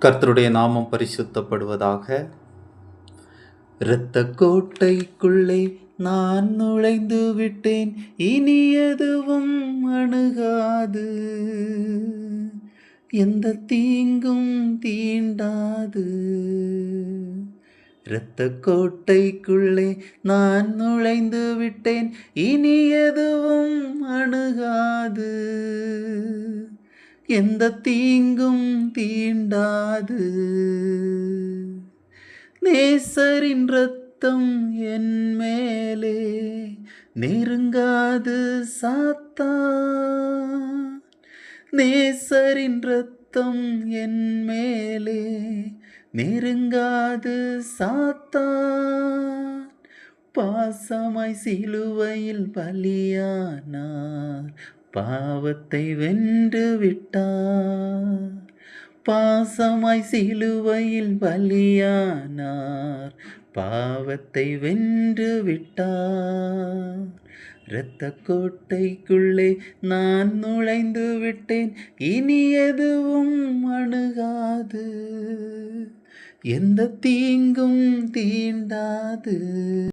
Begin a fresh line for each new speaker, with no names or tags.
கர்த்தருடைய நாமம் பரிசுத்தப்படுவதாக. இரத்த கோட்டைக்குள்ளே நான் நுழைந்து விட்டேன், இனி எதுவும் அணுகாது, எந்த தீங்கும் தீண்டாது. இரத்த கோட்டைக்குள்ளே நான் நுழைந்து விட்டேன், இனி எதுவும் அணுகாது, எந்த தீங்கும் தீண்டாது. நேசரின் இரத்தம் என் மேலே நெருங்காது சாத்தான், நேசரின் இரத்தம் என் மேலே நெருங்காது சாத்தான். பாசமாய் சிலுவையில் பலியானார், பாவத்தை வென்று விட்டார். பாசமாய் சிலுவையில் பலியானார், பாவத்தை வென்று விட்டார். இரத்த கோட்டைக்குள்ளே நான் நுழைந்து விட்டேன், இனி எதுவும் அணுகாது, எந்த தீங்கும் தீண்டாது.